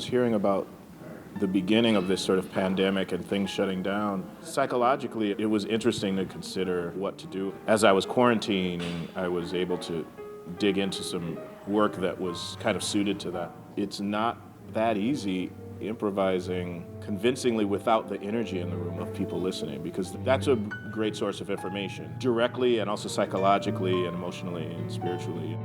was hearing about the beginning of this sort of pandemic and things shutting down, psychologically, it was interesting to consider what to do. As I was quarantining, I was able to dig into some work that was kind of suited to that. It's not that easy improvising convincingly without the energy in the room of people listening, because that's a great source of information, directly and also psychologically and emotionally and spiritually.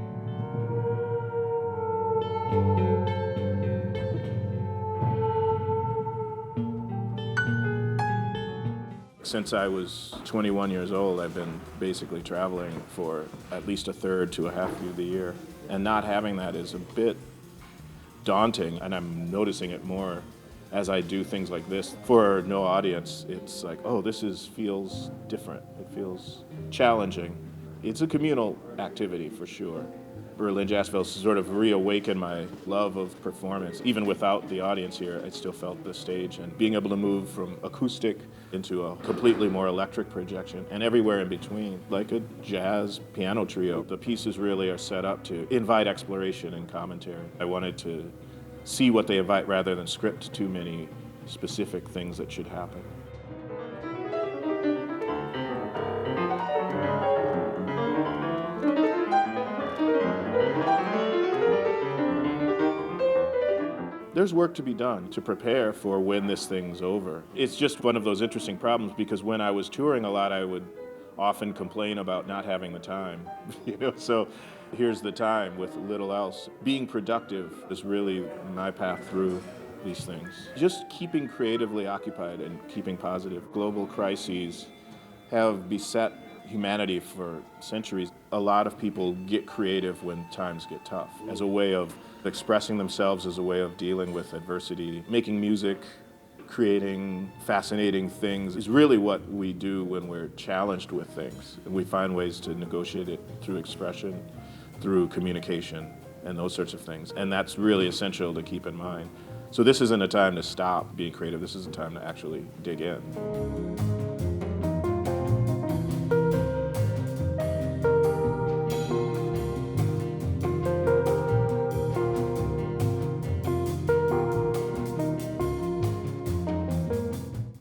Since I was 21 years old, I've been basically traveling for at least a third to a half of the year. And not having that is a bit daunting, and I'm noticing it more as I do things like this. For no audience, it's like, oh, feels different. It feels challenging. It's a communal activity for sure. Berlin Jazz Fest sort of reawakened my love of performance. Even without the audience here, I still felt the stage, and being able to move from acoustic into a completely more electric projection and everywhere in between, like a jazz piano trio. The pieces really are set up to invite exploration and commentary. I wanted to see what they invite rather than script too many specific things that should happen. There's work to be done to prepare for when this thing's over. It's just one of those interesting problems, because when I was touring a lot, I would often complain about not having the time. So here's the time with little else. Being productive is really my path through these things. Just keeping creatively occupied and keeping positive. Global crises have beset humanity for centuries. A lot of people get creative when times get tough, as a way of expressing themselves, as a way of dealing with adversity. Making music, creating fascinating things is really what we do when we're challenged with things. And we find ways to negotiate it through expression, through communication, and those sorts of things. And that's really essential to keep in mind. So this isn't a time to stop being creative. This is a time to actually dig in.